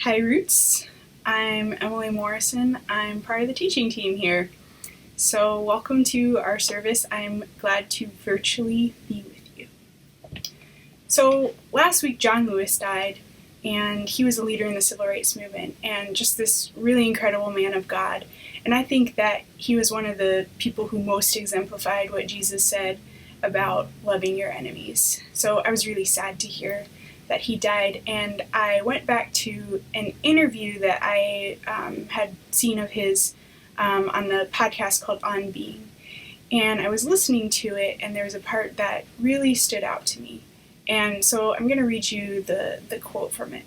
Hi Roots, I'm Emily Morrison. I'm part of the teaching team here. So welcome to our service. I'm glad to virtually be with you. So last week John Lewis died, and he was a leader in the civil rights movement and just this really incredible man of God. And I think that he was one of the people who most exemplified what Jesus said about loving your enemies. So I was really sad to hear that he died, and I went back to an interview that I had seen of his on the podcast called On Being, and I was listening to it, and there was a part that really stood out to me, and so I'm going to read you the quote from it.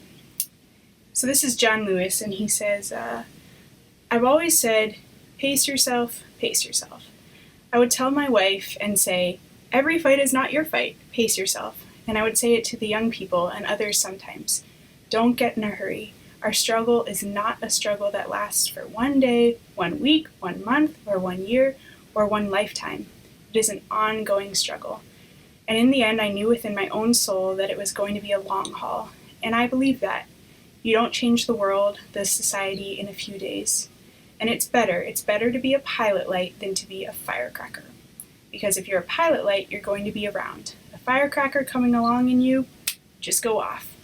So this is John Lewis, and he says, I've always said, pace yourself, pace yourself. I would tell my wife and say, every fight is not your fight, pace yourself. And I would say it to the young people and others sometimes. Don't get in a hurry. Our struggle is not a struggle that lasts for one day, 1 week, 1 month, or 1 year, or 1 lifetime. It is an ongoing struggle. And in the end, I knew within my own soul that it was going to be a long haul. And I believe that. You don't change the world, the society, in a few days. And it's better to be a pilot light than to be a firecracker. Because if you're a pilot light, you're going to be around. A firecracker coming along in you, just go off.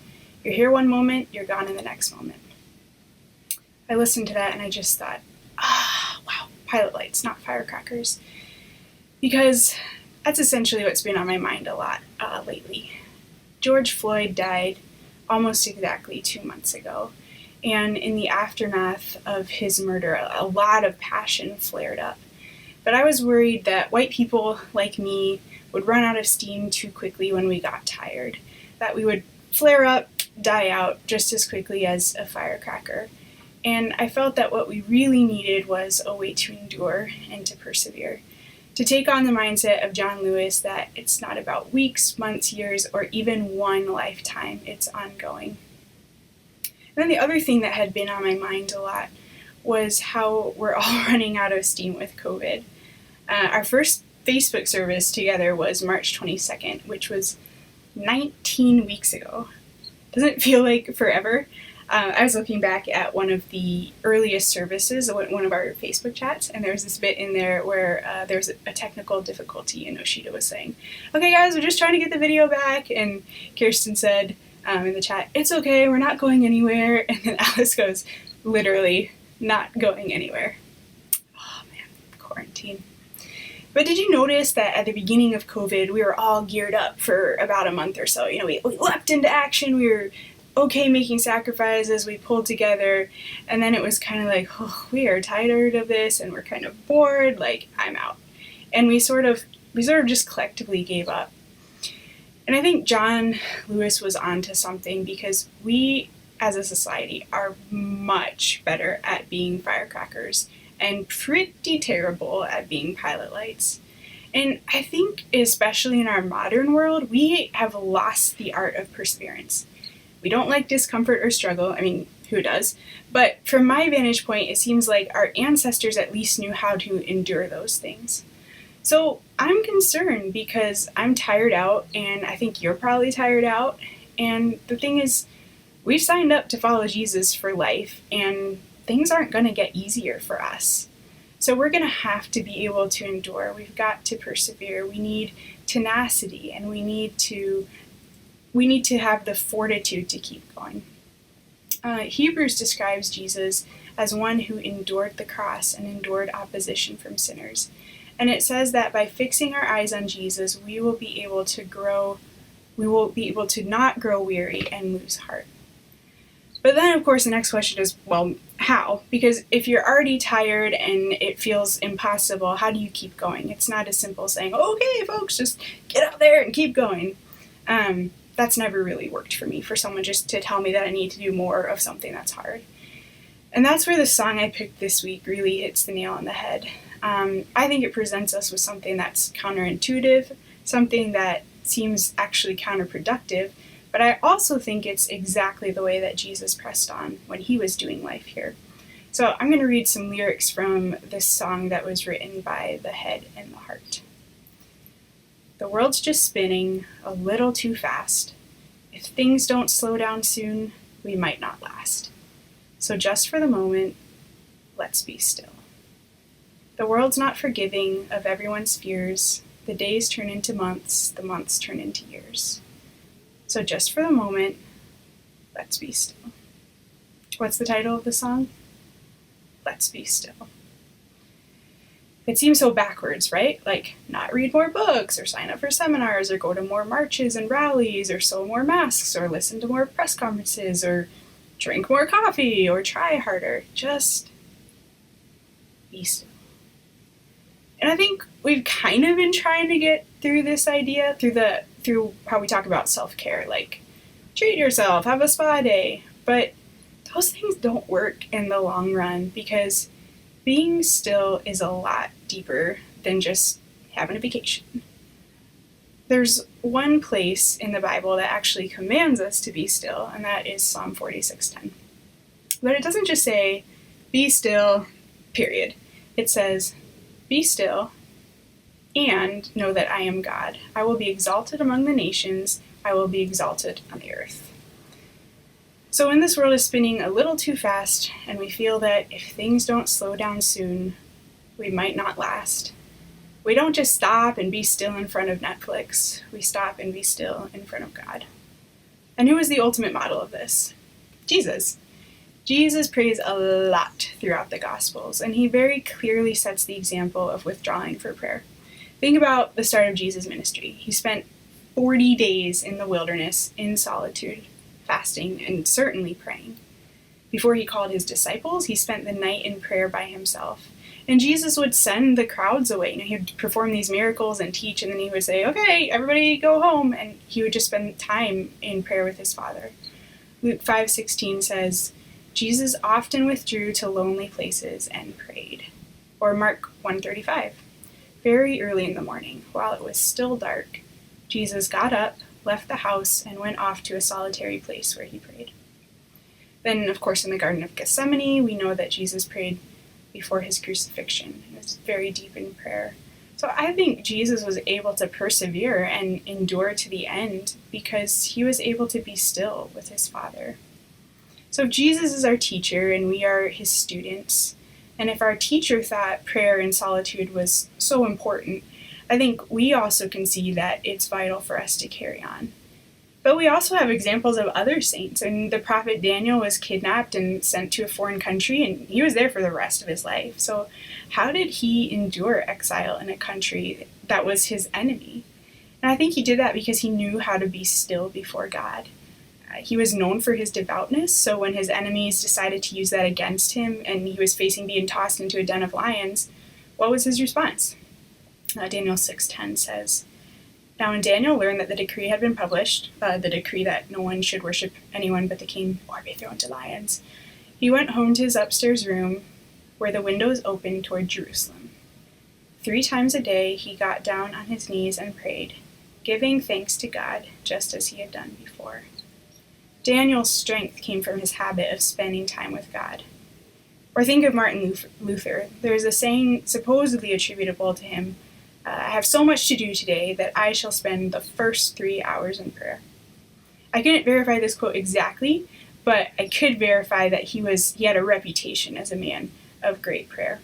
You're here one moment, you're gone in the next moment. I listened to that and I just thought, wow, pilot lights, not firecrackers. Because that's essentially what's been on my mind a lot lately. George Floyd died almost exactly 2 months ago. And in the aftermath of his murder, a lot of passion flared up. But I was worried that white people like me would run out of steam too quickly when we got tired, that we would flare up, die out just as quickly as a firecracker. And I felt that what we really needed was a way to endure and to persevere, to take on the mindset of John Lewis that it's not about weeks, months, years, or even 1 lifetime, it's ongoing. And then the other thing that had been on my mind a lot was how we're all running out of steam with COVID. Our first Facebook service together was March 22nd, which was 19 weeks ago. Doesn't feel like forever. I was looking back at one of the earliest services, one of our Facebook chats, and there was this bit in there where there was a technical difficulty, and Oshita was saying, okay guys, we're just trying to get the video back, and Kirsten said in the chat, it's okay, we're not going anywhere, and then Alice goes, literally not going anywhere. Oh man, quarantine. But did you notice that at the beginning of COVID, we were all geared up for about a month or so? You know, we leapt into action, we were okay making sacrifices, we pulled together, and then it was kind of like, oh, we are tired of this, and we're kind of bored, like, I'm out. And we sort of just collectively gave up. And I think John Lewis was onto something, because we, as a society, are much better at being firecrackers and pretty terrible at being pilot lights. And I think, especially in our modern world, we have lost the art of perseverance. We don't like discomfort or struggle. I mean, who does? But from my vantage point, it seems like our ancestors at least knew how to endure those things. So I'm concerned because I'm tired out, and I think you're probably tired out. And the thing is, we've signed up to follow Jesus for life, and things aren't going to get easier for us. So we're going to have to be able to endure. We've got to persevere. We need tenacity, and we need to have the fortitude to keep going. Hebrews describes Jesus as one who endured the cross and endured opposition from sinners. And it says that by fixing our eyes on Jesus, we will be able to not grow weary and lose heart. But then, of course, the next question is, well, how? Because if you're already tired and it feels impossible, how do you keep going? It's not as simple as saying, okay, folks, just get out there and keep going. That's never really worked for me, for someone just to tell me that I need to do more of something that's hard. And that's where the song I picked this week really hits the nail on the head. I think it presents us with something that's counterintuitive, something that seems actually counterproductive, but I also think it's exactly the way that Jesus pressed on when he was doing life here. So I'm going to read some lyrics from this song that was written by the head and the heart. The world's just spinning a little too fast. If things don't slow down soon, we might not last. So just for the moment, let's be still. The world's not forgiving of everyone's fears. The days turn into months, the months turn into years. So just for the moment, let's be still. What's the title of the song? Let's Be Still. It seems so backwards, right? Like, not read more books, or sign up for seminars, or go to more marches and rallies, or sew more masks, or listen to more press conferences, or drink more coffee, or try harder. Just be still. And I think we've kind of been trying to get through this idea through how we talk about self-care, like treat yourself, have a spa day. But those things don't work in the long run, because being still is a lot deeper than just having a vacation. There's one place in the Bible that actually commands us to be still, and that is Psalm 46:10. But it doesn't just say, be still, period. It says, be still and know that I am God. I will be exalted among the nations. I will be exalted on the earth. So when this world is spinning a little too fast, and we feel that if things don't slow down soon, we might not last, we don't just stop and be still in front of Netflix. We stop and be still in front of God. And who is the ultimate model of this? Jesus. Jesus prays a lot throughout the Gospels, and he very clearly sets the example of withdrawing for prayer. Think about the start of Jesus' ministry. He spent 40 days in the wilderness in solitude, fasting, and certainly praying. Before he called his disciples, he spent the night in prayer by himself. And Jesus would send the crowds away. He would perform these miracles and teach, and then he would say, okay, everybody go home. And he would just spend time in prayer with his Father. Luke 5:16 says, Jesus often withdrew to lonely places and prayed. Or Mark 1:35, very early in the morning, while it was still dark, Jesus got up, left the house, and went off to a solitary place where he prayed. Then, of course, in the Garden of Gethsemane, we know that Jesus prayed before his crucifixion. It was very deep in prayer. So I think Jesus was able to persevere and endure to the end because he was able to be still with his Father. So if Jesus is our teacher and we are his students, and if our teacher thought prayer and solitude was so important, I think we also can see that it's vital for us to carry on. But we also have examples of other saints, and the prophet Daniel was kidnapped and sent to a foreign country, and he was there for the rest of his life. So how did he endure exile in a country that was his enemy? And I think he did that because he knew how to be still before God. He was known for his devoutness, so when his enemies decided to use that against him and he was facing being tossed into a den of lions, what was his response? Daniel 6:10 says, now when Daniel learned that the decree had been published, the decree that no one should worship anyone but the king or be thrown to lions, he went home to his upstairs room where the windows opened toward Jerusalem. 3 times a day he got down on his knees and prayed, giving thanks to God just as he had done before. Daniel's strength came from his habit of spending time with God. Or think of Martin Luther. There's a saying supposedly attributable to him, I have so much to do today that I shall spend the first 3 hours in prayer. I couldn't verify this quote exactly, but I could verify that he had a reputation as a man of great prayer.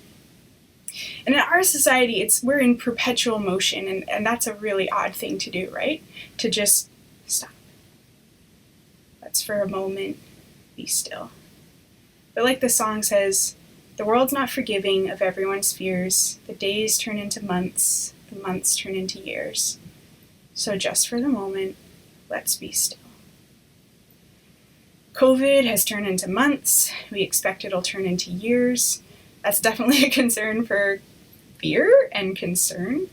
And in our society, we're in perpetual motion, and that's a really odd thing to do, right? To just stop. Let's for a moment be still. But like the song says, the world's not forgiving of everyone's fears. The days turn into months, the months turn into years. So just for the moment, let's be still. COVID has turned into months. We expect it'll turn into years. That's definitely a concern for fear and concern.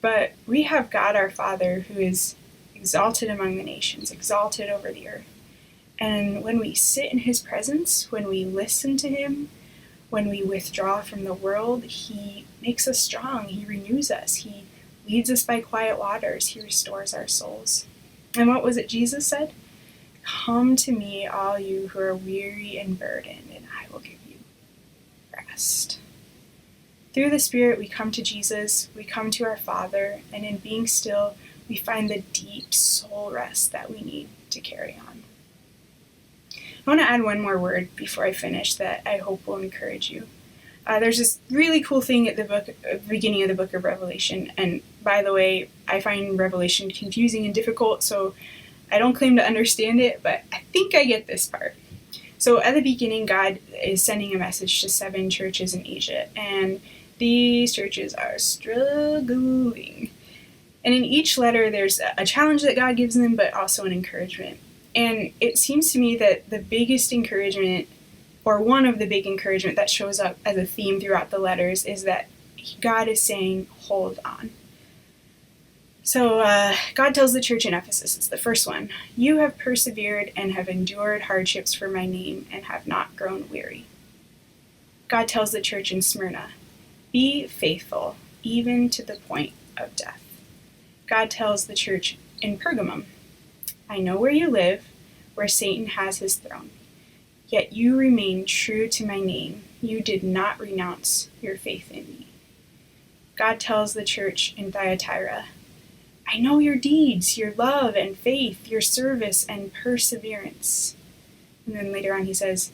But we have God our Father who is exalted among the nations, exalted over the earth. And when we sit in his presence, when we listen to him, when we withdraw from the world, he makes us strong. He renews us. He leads us by quiet waters. He restores our souls. And what was it Jesus said? Come to me, all you who are weary and burdened, and I will give you rest. Through the Spirit, we come to Jesus, we come to our Father, and in being still, we find the deep soul rest that we need to carry on. I want to add one more word before I finish that I hope will encourage you. There's this really cool thing at the beginning of the book of Revelation, and by the way, I find Revelation confusing and difficult, so I don't claim to understand it, but I think I get this part. So at the beginning, God is sending a message to 7 churches in Asia, and these churches are struggling. And in each letter, there's a challenge that God gives them, but also an encouragement. And it seems to me that the biggest encouragement, or one of the big encouragement that shows up as a theme throughout the letters, is that God is saying, hold on. So God tells the church in Ephesus, it's the first one, you have persevered and have endured hardships for my name and have not grown weary. God tells the church in Smyrna, be faithful, even to the point of death. God tells the church in Pergamum, I know where you live, where Satan has his throne. Yet you remain true to my name. You did not renounce your faith in me. God tells the church in Thyatira, I know your deeds, your love and faith, your service and perseverance. And then later on he says,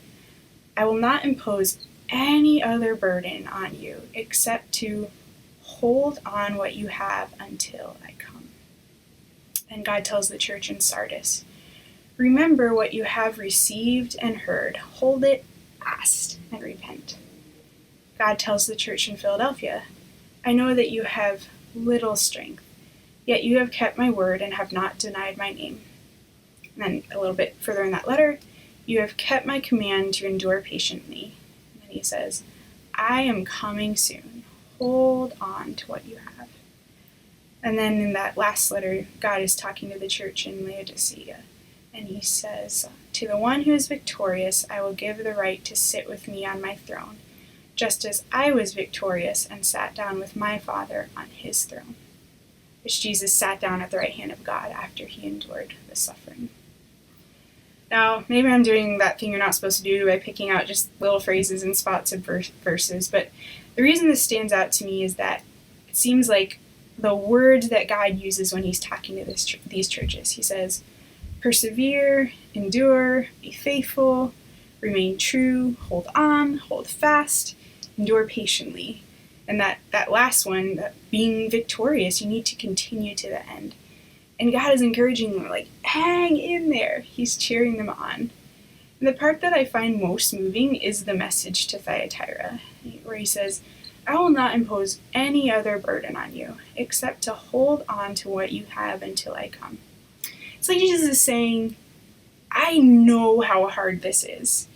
I will not impose any other burden on you except to hold on what you have until I come. And God tells the church in Sardis, remember what you have received and heard, hold it fast and repent. God tells the church in Philadelphia, I know that you have little strength, yet you have kept my word and have not denied my name. And then a little bit further in that letter, you have kept my command to endure patiently. And then he says, I am coming soon. Hold on to what you have. And then in that last letter, God is talking to the church in Laodicea. And he says, to the one who is victorious, I will give the right to sit with me on my throne, just as I was victorious and sat down with my Father on his throne. Which Jesus sat down at the right hand of God after he endured the suffering. Now, maybe I'm doing that thing you're not supposed to do by picking out just little phrases and spots of verses, but the reason this stands out to me is that it seems like the words that God uses when he's talking to these churches. He says, persevere, endure, be faithful, remain true, hold on, hold fast, endure patiently. And that last one, that being victorious, you need to continue to the end. And God is encouraging them, like, hang in there. He's cheering them on. And the part that I find most moving is the message to Thyatira, where he says, I will not impose any other burden on you, except to hold on to what you have until I come. It's like Jesus is saying, I know how hard this is.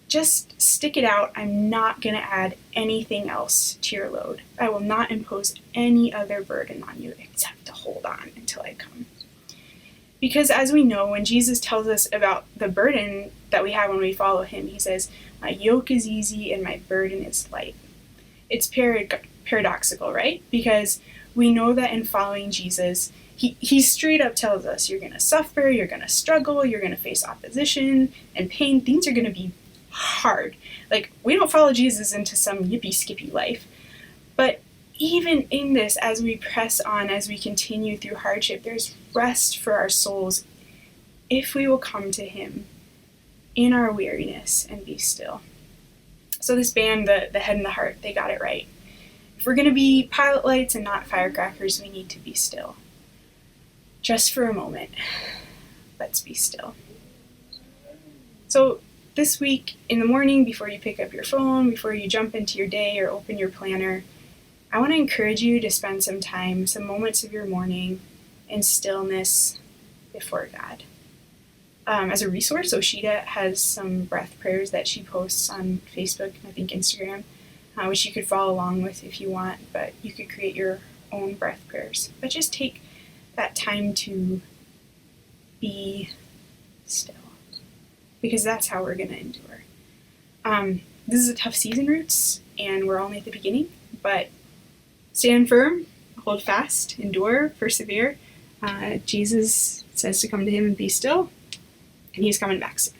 Just stick it out. I'm not going to add anything else to your load. I will not impose any other burden on you except to hold on until I come. Because as we know, when Jesus tells us about the burden that we have when we follow him, he says, my yoke is easy and my burden is light. It's paradoxical, right? Because we know that in following Jesus, he straight up tells us you're going to suffer, you're going to struggle, you're going to face opposition and pain. Things are going to be hard. Like, we don't follow Jesus into some yippee-skippy life. But even in this, as we press on, as we continue through hardship, there's rest for our souls if we will come to him in our weariness and be still. So this band, the Head and the Heart, they got it right. If we're going to be pilot lights and not firecrackers, we need to be still. Just for a moment, let's be still. So this week, in the morning, before you pick up your phone, before you jump into your day or open your planner, I want to encourage you to spend some time, some moments of your morning in stillness before God. As a resource, Oshita has some breath prayers that she posts on Facebook and I think Instagram, which you could follow along with if you want, but you could create your own breath prayers. But just take that time to be still, because that's how we're going to endure. This is a tough season, Roots, and we're only at the beginning, but stand firm, hold fast, endure, persevere. Jesus says to come to him and be still, and he's coming back soon.